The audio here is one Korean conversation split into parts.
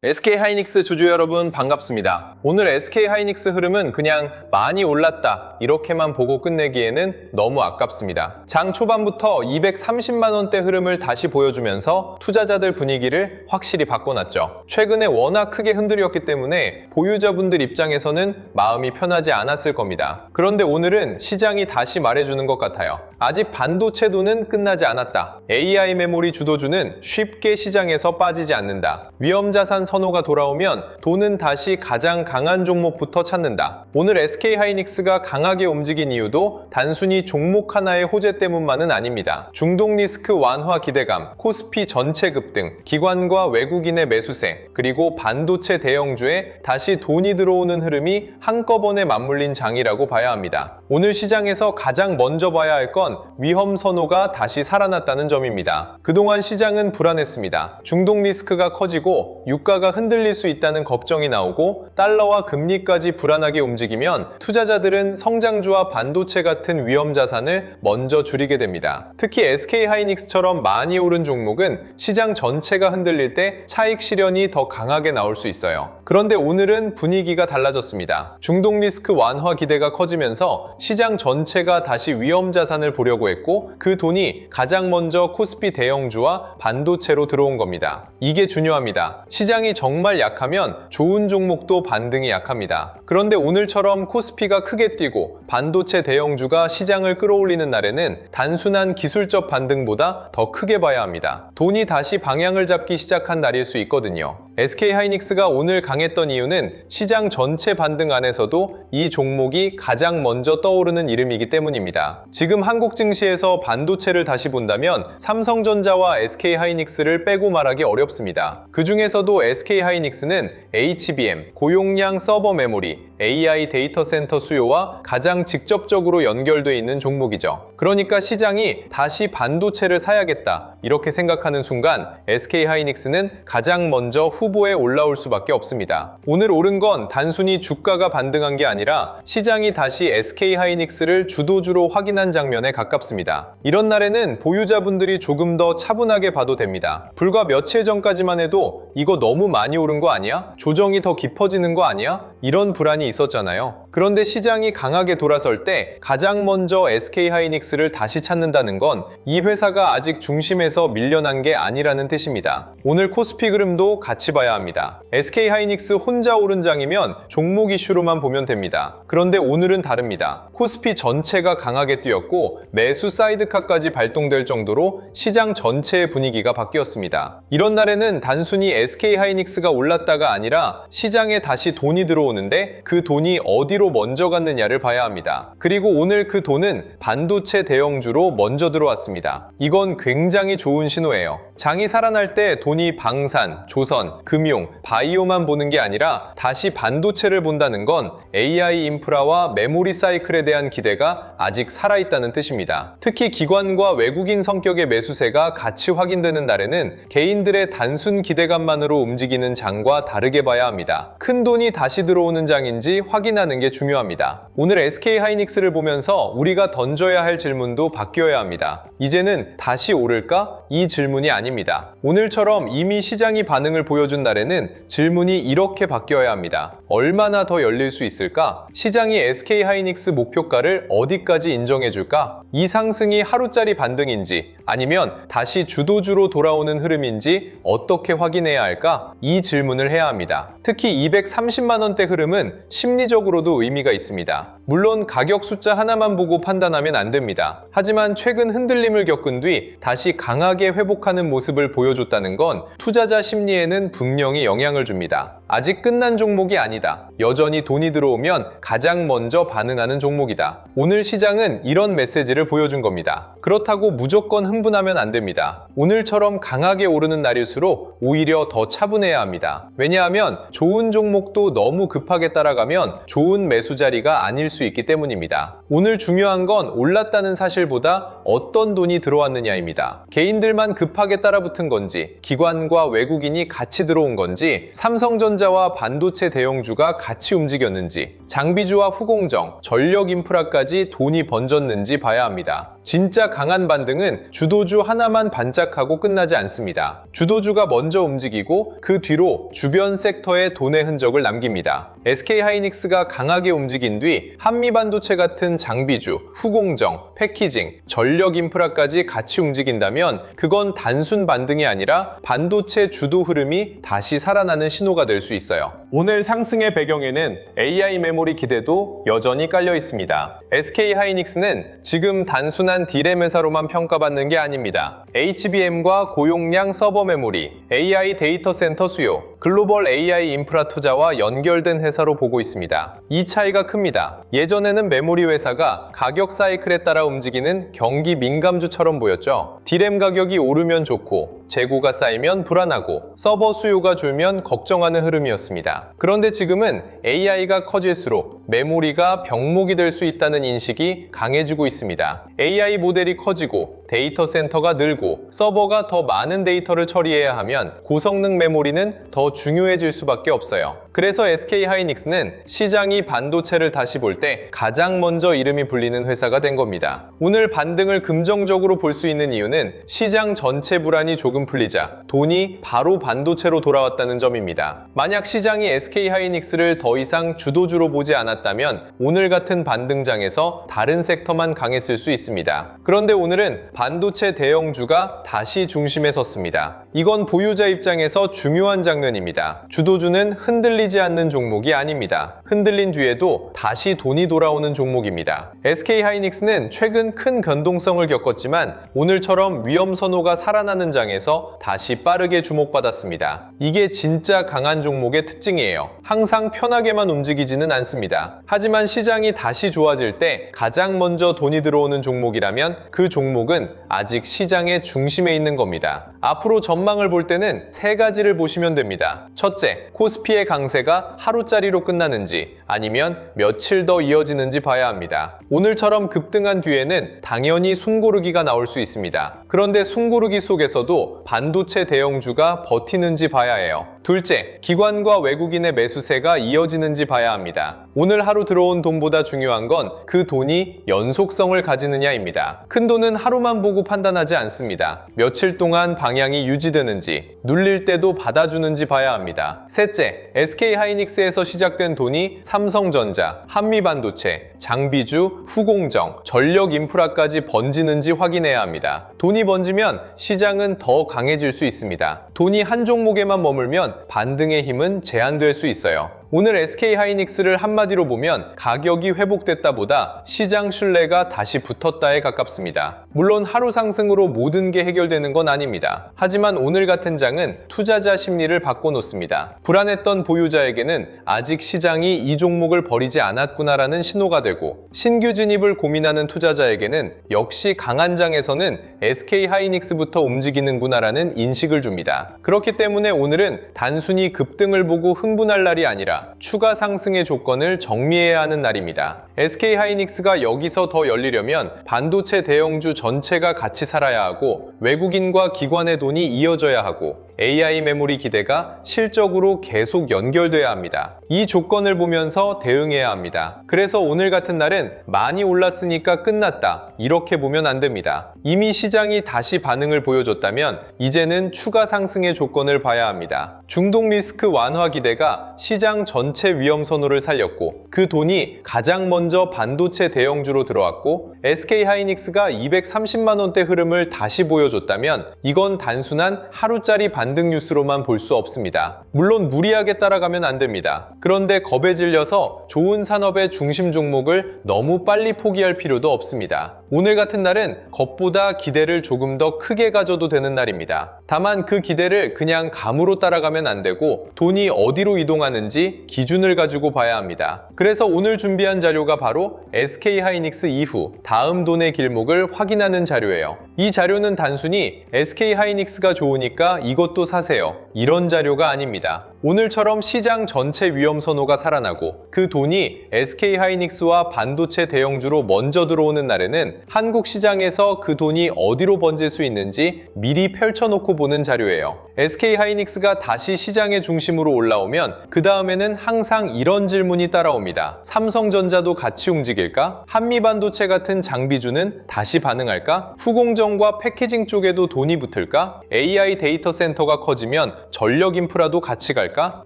SK하이닉스 주주 여러분 반갑습니다. 오늘 SK하이닉스 흐름은 그냥 많이 올랐다 이렇게만 보고 끝내기에는 너무 아깝습니다. 장 초반부터 230만원대 흐름을 다시 보여주면서 투자자들 분위기를 확실히 바꿔놨죠. 최근에 워낙 크게 흔들렸기 때문에 보유자분들 입장에서는 마음이 편하지 않았을 겁니다. 그런데 오늘은 시장이 다시 말해주는 것 같아요. 아직 반도체 돈은 끝나지 않았다. AI 메모리 주도주는 쉽게 시장에서 빠지지 않는다. 위험자산 선호가 돌아오면 돈은 다시 가장 강한 종목부터 찾는다. 오늘 SK하이닉스가 강하게 움직인 이유도 단순히 종목 하나의 호재 때문만은 아닙니다. 중동 리스크 완화 기대감, 코스피 전체 급등, 기관과 외국인의 매수세, 그리고 반도체 대형주에 다시 돈이 들어오는 흐름이 한꺼번에 맞물린 장이라고 봐야 합니다. 오늘 시장에서 가장 먼저 봐야 할 건 위험 선호가 다시 살아났다는 점입니다. 그동안 시장은 불안했습니다. 중동 리스크가 커지고 유가가 흔들릴 수 있다는 걱정이 나오고 달러와 금리까지 불안하게 움직이면 투자자들은 성장주와 반도체 같은 위험 자산을 먼저 줄이게 됩니다. 특히 SK하이닉스처럼 많이 오른 종목은 시장 전체가 흔들릴 때 차익 실현이 더 강하게 나올 수 있어요. 그런데 오늘은 분위기가 달라졌습니다. 중동 리스크 완화 기대가 커지면서 시장 전체가 다시 위험 자산을 보려고 했고 그 돈이 가장 먼저 코스피 대형주와 반도체로 들어온 겁니다. 이게 중요합니다. 시장이 정말 약하면 좋은 종목도 반등이 약합니다. 그런데 오늘처럼 코스피가 크게 뛰고 반도체 대형주가 시장을 끌어올리는 날에는 단순한 기술적 반등보다 더 크게 봐야 합니다. 돈이 다시 방향을 잡기 시작한 날일 수 있거든요. SK하이닉스가 오늘 강했던 이유는 시장 전체 반등 안에서도 이 종목이 가장 먼저 떠오르는 이름이기 때문입니다. 지금 한국 증시에서 반도체를 다시 본다면 삼성전자와 SK하이닉스를 빼고 말하기 어렵습니다. 그 중에서도 SK하이닉스는 HBM, 고용량 서버 메모리, AI 데이터 센터 수요와 가장 직접적으로 연결되어 있는 종목이죠. 그러니까 시장이 다시 반도체를 사야겠다 이렇게 생각하는 순간 SK하이닉스는 가장 먼저 후보에 올라올 수밖에 없습니다. 오늘 오른 건 단순히 주가가 반등한 게 아니라 시장이 다시 SK하이닉스를 주도주로 확인한 장면에 가깝습니다. 이런 날에는 보유자분들이 조금 더 차분하게 봐도 됩니다. 불과 며칠 전까지만 해도 이거 너무 많이 오른 거 아니야? 조정이 더 깊어지는 거 아니야? 이런 불안이 있었잖아요. 그런데 시장이 강하게 돌아설 때 가장 먼저 SK하이닉스를 다시 찾는다는 건 이 회사가 아직 중심에서 밀려난 게 아니라는 뜻입니다. 오늘 코스피 흐름도 같이 봐야 합니다. SK하이닉스 혼자 오른 장이면 종목 이슈로만 보면 됩니다. 그런데 오늘은 다릅니다. 코스피 전체가 강하게 뛰었고 매수 사이드카까지 발동될 정도로 시장 전체의 분위기가 바뀌었습니다. 이런 날에는 단순히 SK하이닉스가 올랐다가 아니라 시장에 다시 돈이 들어오는데 그 돈이 어디로 먼저 갔느냐를 봐야 합니다. 그리고 오늘 그 돈은 반도체 대형주로 먼저 들어왔습니다. 이건 굉장히 좋은 신호예요. 장이 살아날 때 돈이 방산, 조선, 금융, 바이오만 보는 게 아니라 다시 반도체를 본다는 건 AI 인프라와 메모리 사이클에 대한 기대가 아직 살아있다는 뜻입니다. 특히 기관과 외국인 성격의 매수세가 같이 확인되는 날에는 개인들의 단순 기대감만으로 움직이는 장과 다르게 봐야 합니다. 큰 돈이 다시 들어오는 장인지 확인하는 게 중요합니다. 오늘 SK하이닉스를 보면서 우리가 던져야 할 질문도 바뀌어야 합니다. 이제는 다시 오를까? 이 질문이 아닙니다. 오늘처럼 이미 시장이 반응을 보여준 날에는 질문이 이렇게 바뀌어야 합니다. 얼마나 더 열릴 수 있을까? 시장이 SK하이닉스 목표가를 어디까지 인정해줄까? 이 상승이 하루짜리 반등인지 아니면 다시 주도주로 돌아오는 흐름인지 어떻게 확인해야 할까? 이 질문을 해야 합니다. 특히 230만원대 흐름은 심리적으로도 의미가 있습니다. 물론 가격 숫자 하나만 보고 판단하면 안 됩니다. 하지만 최근 흔들림을 겪은 뒤 다시 강하게 회복하는 모습을 보여줬다는 건 투자자 심리에는 분명히 영향을 줍니다. 아직 끝난 종목이 아니다. 여전히 돈이 들어오면 가장 먼저 반응하는 종목이다. 오늘 시장은 이런 메시지를 보여준 겁니다. 그렇다고 무조건 흥분하면 안 됩니다. 오늘처럼 강하게 오르는 날일수록 오히려 더 차분해야 합니다. 왜냐하면 좋은 종목도 너무 급하게 따라가면 좋은 매수 자리가 아닐 수 있기 때문입니다. 오늘 중요한 건 올랐다는 사실보다 어떤 돈이 들어왔느냐입니다. 개인들만 급하게 따라붙은 건지 기관과 외국인이 같이 들어온 건지 삼성전자와 반도체 대형주가 같이 움직였는지 장비주와 후공정, 전력 인프라까지 돈이 번졌는지 봐야 합니다. 진짜 강한 반등은 주도주 하나만 반짝하고 끝나지 않습니다. 주도주가 먼저 움직이고 그 뒤로 주변 섹터에 돈의 흔적을 남깁니다. SK하이닉스가 강하게 움직인 뒤 한미반도체 같은 장비주, 후공정, 패키징, 전력 인프라까지 같이 움직인다면 그건 단순 반등이 아니라 반도체 주도 흐름이 다시 살아나는 신호가 될 수 있어요. 오늘 상승의 배경에는 AI 메모리 기대도 여전히 깔려 있습니다. SK하이닉스는 지금 단순한 D램 회사로만 평가받는 게 아닙니다. HBM과 고용량 서버 메모리, AI 데이터 센터 수요, 글로벌 AI 인프라 투자와 연결된 회사로 보고 있습니다. 이 차이가 큽니다. 예전에는 메모리 회사가 가격 사이클에 따라 움직이는 경기 민감주처럼 보였죠. D램 가격이 오르면 좋고 재고가 쌓이면 불안하고 서버 수요가 줄면 걱정하는 흐름이었습니다. 그런데 지금은 AI가 커질수록 메모리가 병목이 될 수 있다는 인식이 강해지고 있습니다. AI 모델이 커지고 데이터 센터가 늘고 서버가 더 많은 데이터를 처리해야 하면 고성능 메모리는 더 중요해질 수밖에 없어요. 그래서 SK하이닉스는 시장이 반도체를 다시 볼 때 가장 먼저 이름이 불리는 회사가 된 겁니다. 오늘 반등을 긍정적으로 볼 수 있는 이유는 시장 전체 불안이 조금 풀리자 돈이 바로 반도체로 돌아왔다는 점입니다. 만약 시장이 SK하이닉스를 더 이상 주도주로 보지 않았다면 오늘 같은 반등장에서 다른 섹터만 강했을 수 있습니다. 그런데 오늘은 반도체 대형주가 다시 중심에 섰습니다. 이건 보유자 입장에서 중요한 장면입니다. 주도주는 흔들리지 않는 종목이 아닙니다. 흔들린 뒤에도 다시 돈이 돌아오는 종목입니다. SK하이닉스는 최근 큰 변동성을 겪었지만 오늘처럼 위험 선호가 살아나는 장에서 다시 빠르게 주목받았습니다. 이게 진짜 강한 종목의 특징이에요. 항상 편하게만 움직이지는 않습니다. 하지만 시장이 다시 좋아질 때 가장 먼저 돈이 들어오는 종목이라면 그 종목은 아직 시장의 중심에 있는 겁니다. 앞으로 전망을 볼 때는 세 가지를 보시면 됩니다. 첫째, 코스피의 강세가 하루짜리로 끝나는지 아니면 며칠 더 이어지는지 봐야 합니다. 오늘처럼 급등한 뒤에는 당연히 숨고르기가 나올 수 있습니다. 그런데 숨고르기 속에서도 반도체 대형주가 버티는지 봐야 해요. 둘째, 기관과 외국인의 매수세가 이어지는지 봐야 합니다. 오늘 하루 들어온 돈보다 중요한 건 그 돈이 연속성을 가지느냐입니다. 큰 돈은 하루만 보고 판단하지 않습니다. 며칠 동안 방향이 유지되는지, 눌릴 때도 받아주는지 봐야 합니다. 셋째, SK하이닉스에서 시작된 돈이 삼성전자, 한미반도체, 장비주, 후공정, 전력 인프라까지 번지는지 확인해야 합니다. 돈이 번지면 시장은 더 강해질 수 있습니다. 돈이 한 종목에만 머물면 반등의 힘은 제한될 수 있어요. 오늘 SK하이닉스를 한마디로 보면 가격이 회복됐다 보다 시장 신뢰가 다시 붙었다에 가깝습니다. 물론 하루 상승으로 모든 게 해결되는 건 아닙니다. 하지만 오늘 같은 장은 투자자 심리를 바꿔놓습니다. 불안했던 보유자에게는 아직 시장이 이 종목을 버리지 않았구나라는 신호가 되고 신규 진입을 고민하는 투자자에게는 역시 강한 장에서는 SK하이닉스부터 움직이는구나라는 인식을 줍니다. 그렇기 때문에 오늘은 단순히 급등을 보고 흥분할 날이 아니라 추가 상승의 조건을 정리해야 하는 날입니다. SK하이닉스가 여기서 더 열리려면 반도체 대형주 전체가 같이 살아야 하고 외국인과 기관의 돈이 이어져야 하고 AI 메모리 기대가 실적으로 계속 연결돼야 합니다. 이 조건을 보면서 대응해야 합니다. 그래서 오늘 같은 날은 많이 올랐으니까 끝났다 이렇게 보면 안 됩니다. 이미 시장이 다시 반응을 보여줬다면 이제는 추가 상승의 조건을 봐야 합니다. 중동 리스크 완화 기대가 시장 전체 위험 선호를 살렸고 그 돈이 가장 먼저 반도체 대형주로 들어왔고 SK하이닉스가 230만 원대 흐름을 다시 보여줬다면 이건 단순한 하루짜리 반등 뉴스로만 볼 수 없습니다. 물론 무리하게 따라가면 안 됩니다. 그런데 겁에 질려서 좋은 산업의 중심 종목을 너무 빨리 포기할 필요도 없습니다. 오늘 같은 날은 겁보다 기대를 조금 더 크게 가져도 되는 날입니다. 다만 그 기대를 그냥 감으로 따라가면 안 되고 돈이 어디로 이동하는지 기준을 가지고 봐야 합니다. 그래서 오늘 준비한 자료가 바로 SK하이닉스 이후 다음 돈의 길목을 확인하는 자료예요. 이 자료는 단순히 SK하이닉스가 좋으니까 이것도 사세요 이런 자료가 아닙니다. 오늘처럼 시장 전체 위험 선호가 살아나고 그 돈이 SK하이닉스와 반도체 대형주로 먼저 들어오는 날에는 한국 시장에서 그 돈이 어디로 번질 수 있는지 미리 펼쳐놓고 보는 자료예요. SK하이닉스가 다시 시장의 중심으로 올라오면 그 다음에는 항상 이런 질문이 따라옵니다. 삼성전자도 같이 움직일까? 한미반도체 같은 장비주는 다시 반응할까? 후공정과 패키징 쪽에도 돈이 붙을까? AI 데이터 센터가 커지면 전력 인프라도 같이 갈까?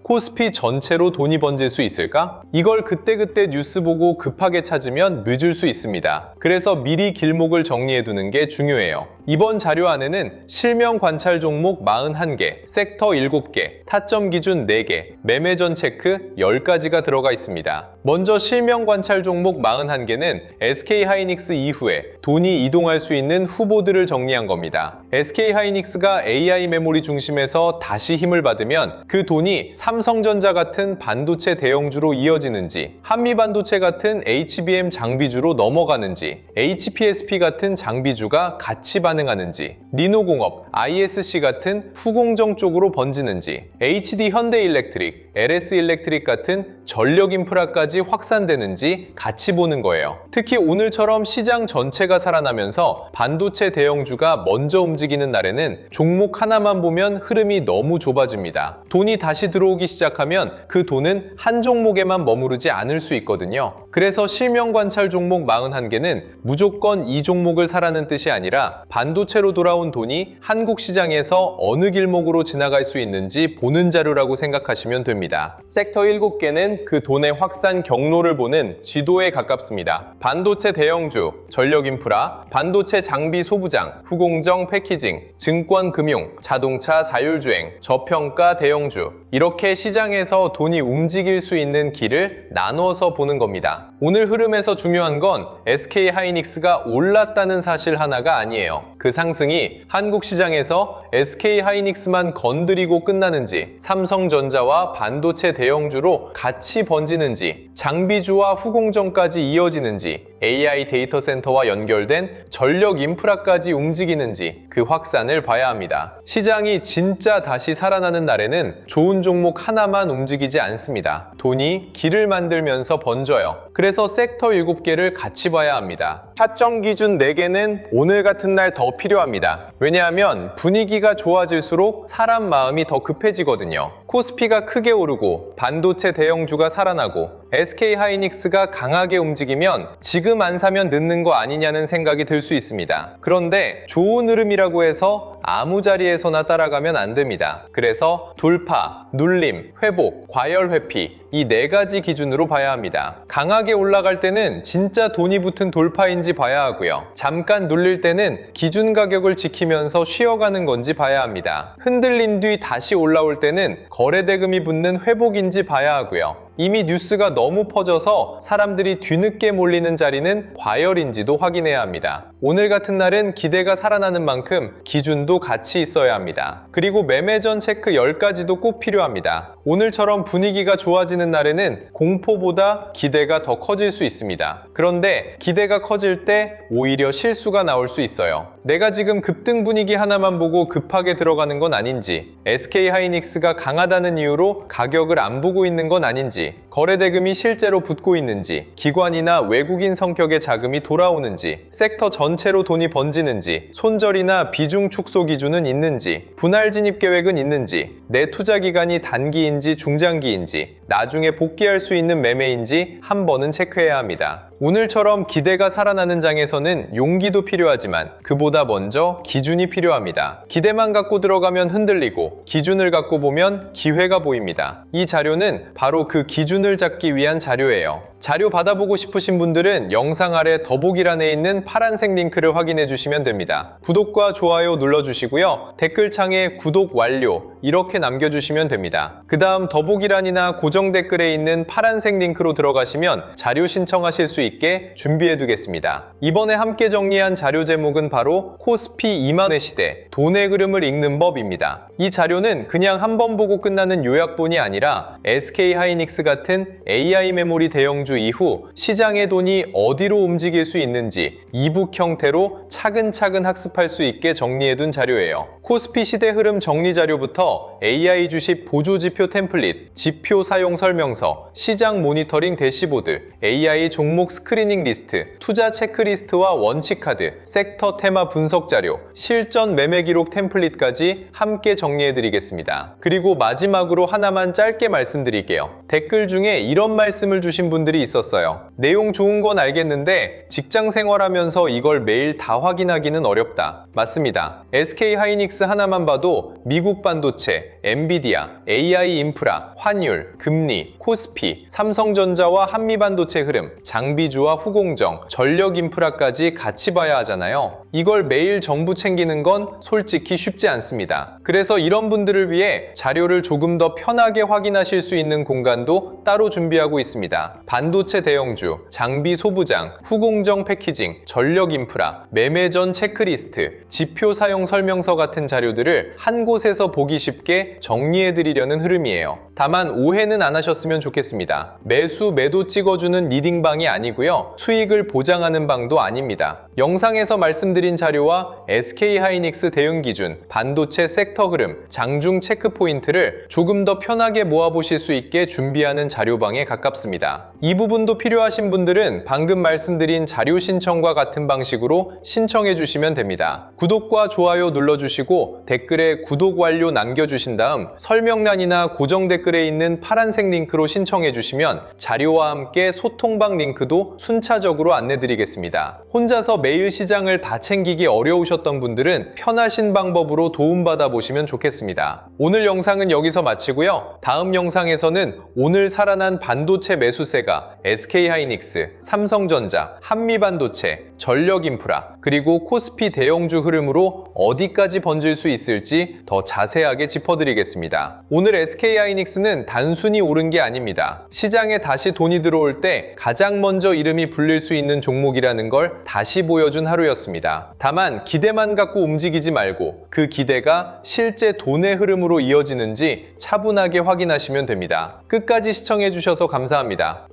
코스피 전체로 돈이 번질 수 있을까? 이걸 그때그때 뉴스 보고 급하게 찾으면 늦을 수 있습니다. 그래서 미리 길목을 정리해두는 게 중요해요. 이번 자료 안에는 실명 관찰 종목 41개, 섹터 7개, 타점 기준 4개, 매매 전 체크 10가지가 들어가 있습니다. 먼저 실명 관찰 종목 41개는 SK하이닉스 이후에 돈이 이동할 수 있는 후보들을 정리한 겁니다. SK하이닉스가 AI 메모리 중심에서 다시 힘을 받으면 그 돈이 삼성전자 같은 반도체 대형주로 이어지는지, 한미반도체 같은 HBM 장비주로 넘어가는지, HPSP 같은 장비주가 같이 반응하는지, 리노공업, ISC 같은 후공정 쪽으로 번지는지, HD 현대일렉트릭, LS일렉트릭 같은 전력 인프라까지 확산되는지 같이 보는 거예요. 특히 오늘처럼 시장 전체가 살아나면서 반도체 대형주가 먼저 움직이는 날에는 종목 하나만 보면 흐름이 너무 좁아집니다. 돈이 다시 들어오기 시작하면 그 돈은 한 종목에만 머무르지 않을 수 있거든요. 그래서 실명 관찰 종목 41개는 무조건 이 종목을 사라는 뜻이 아니라 반도체로 돌아온 돈이 한국 시장에서 어느 길목으로 지나갈 수 있는지 보는 자료라고 생각하시면 됩니다. 섹터 7개는 그 돈의 확산 경로를 보는 지도에 가깝습니다. 반도체 대형주, 전력 인프라, 반도체 장비 소부장, 후공정 패키징, 증권 금융, 자동차 자율주행, 저평가 대형주, 이렇게 시장에서 돈이 움직일 수 있는 길을 나누어서 보는 겁니다. 오늘 흐름에서 중요한 건 SK하이닉스가 올랐다는 사실 하나가 아니에요. 그 상승이 한국 시장에서 SK하이닉스만 건드리고 끝나는지, 삼성전자와 반도체 대형주로 같이 번지는지, 장비주와 후공정까지 이어지는지, AI 데이터 센터와 연결된 전력 인프라까지 움직이는지 그 확산을 봐야 합니다. 시장이 진짜 다시 살아나는 날에는 좋은 종목 하나만 움직이지 않습니다. 돈이 길을 만들면서 번져요. 그래서 섹터 7개를 같이 봐야 합니다. 타점 기준 4개는 오늘 같은 날 더 필요합니다. 왜냐하면 분위기가 좋아질수록 사람 마음이 더 급해지거든요. 코스피가 크게 오르고 반도체 대형주가 살아나고 SK하이닉스가 강하게 움직이면 지금 안 사면 늦는 거 아니냐는 생각이 들 수 있습니다. 그런데 좋은 흐름이라고 해서 아무 자리에서나 따라가면 안 됩니다. 그래서 돌파, 눌림, 회복, 과열 회피 이 4가지 기준으로 봐야 합니다. 강하게 올라갈 때는 진짜 돈이 붙은 돌파인지 봐야 하고요. 잠깐 눌릴 때는 기준 가격을 지키면서 쉬어가는 건지 봐야 합니다. 흔들린 뒤 다시 올라올 때는 거래대금이 붙는 회복인지 봐야 하고요. 이미 뉴스가 너무 퍼져서 사람들이 뒤늦게 몰리는 자리는 과열인지도 확인해야 합니다. 오늘 같은 날은 기대가 살아나는 만큼 기준도 같이 있어야 합니다. 그리고 매매 전 체크 10가지도 꼭 필요합니다. 오늘처럼 분위기가 좋아지는 날에는 공포보다 기대가 더 커질 수 있습니다. 그런데 기대가 커질 때 오히려 실수가 나올 수 있어요. 내가 지금 급등 분위기 하나만 보고 급하게 들어가는 건 아닌지, SK하이닉스가 강하다는 이유로 가격을 안 보고 있는 건 아닌지, 거래대금이 실제로 붙고 있는지, 기관이나 외국인 성격의 자금이 돌아오는지, 섹터 전체로 돈이 번지는지, 손절이나 비중 축소 기준은 있는지, 분할 진입 계획은 있는지, 내 투자 기간이 단기인지 중장기인지, 나중에 복귀할 수 있는 매매인지 한 번은 체크해야 합니다. 오늘처럼 기대가 살아나는 장에서는 용기도 필요하지만 그보다 먼저 기준이 필요합니다. 기대만 갖고 들어가면 흔들리고 기준을 갖고 보면 기회가 보입니다. 이 자료는 바로 그 기준을 잡기 위한 자료예요. 자료 받아보고 싶으신 분들은 영상 아래 더보기란에 있는 파란색 링크를 확인해 주시면 됩니다. 구독과 좋아요 눌러주시고요. 댓글창에 구독 완료 이렇게 남겨주시면 됩니다. 그 다음 더보기란이나 고정 댓글에 있는 파란색 링크로 들어가시면 자료 신청하실 수 있게 준비해 두겠습니다. 이번에 함께 정리한 자료 제목은 바로 코스피 2만회 시대 돈의 흐름을 읽는 법입니다. 이 자료는 그냥 한 번 보고 끝나는 요약본이 아니라 SK하이닉스 같은 AI 메모리 대형주 이후 시장의 돈이 어디로 움직일 수 있는지 이북 형태로 차근차근 학습할 수 있게 정리해둔 자료예요. 코스피 시대 흐름 정리 자료부터 AI 주식 보조지표 템플릿, 지표 사용 설명서, 시장 모니터링 대시보드, AI 종목 스크리닝 리스트, 투자 체크리스트와 원칙 카드, 섹터 테마 분석 자료, 실전 매매 기록 템플릿까지 함께 정리해드리겠습니다. 그리고 마지막으로 하나만 짧게 말씀드릴게요. 댓글 중에 이런 말씀을 주신 분들이 있었어요. 내용 좋은 건 알겠는데 직장 생활하면서 이걸 매일 다 확인하기는 어렵다. 맞습니다. SK 하이닉스 하나만 봐도 미국 반도체, 엔비디아, AI 인프라, 환율, 금리, 코스피, 삼성전자와 한미반도체 흐름, 장비주와 후공정, 전력 인프라까지 같이 봐야 하잖아요. 이걸 매일 정부 챙기는 건 솔직히 쉽지 않습니다. 그래서 이런 분들을 위해 자료를 조금 더 편하게 확인하실 수 있는 공간도 따로 준비하고 있습니다. 반도체 대형주, 장비 소부장, 후공정 패키징, 전력 인프라, 매매 전 체크리스트, 지표 사용 설명서 같은 자료들을 한 곳에서 보기 쉽게 정리해드리려는 흐름이에요. 다만 오해는 안 하셨으면 좋겠습니다. 매수, 매도 찍어주는 리딩방이 아니고요. 수익을 보장하는 방도 아닙니다. 영상에서 말씀드린 자료와 SK 하이닉스 대응 기준, 반도체 섹터 흐름, 장중 체크 포인트를 조금 더 편하게 모아보실 수 있게 준비하는 자료방에 가깝습니다. 이 부분도 필요하신 분들은 방금 말씀드린 자료 신청과 같은 방식으로 신청해 주시면 됩니다. 구독과 좋아요 눌러주시고 댓글에 구독 완료 남겨주신 다음 설명란이나 고정 댓글에 있는 파란색 링크로 신청해 주시면 자료와 함께 소통방 링크도 순차적으로 안내드리겠습니다. 혼자서 매일 시장을 다 챙기기 어려우셨던 분들은 편하신 방법으로 도움받아 보시면 좋겠습니다. 오늘 영상은 여기서 마치고요. 다음 영상에서는 오늘 살아난 반도체 매수세가 SK 하이닉스, 삼성전자, 한미반도체, 전력인프라, 그리고 코스피 대형주 흐름으로 어디까지 번질 수 있을지 더 자세하게 짚어드리겠습니다. 오늘 SK 하이닉스는 단순히 오른 게 아닙니다. 시장에 다시 돈이 들어올 때 가장 먼저 이름이 불릴 수 있는 종목이라는 걸 다시 보여준 하루였습니다. 다만 기대만 갖고 움직이지 말고 그 기대가 실제 돈의 흐름으로 이어지는지 차분하게 확인하시면 됩니다. 끝까지 시청해주셔서 감사합니다.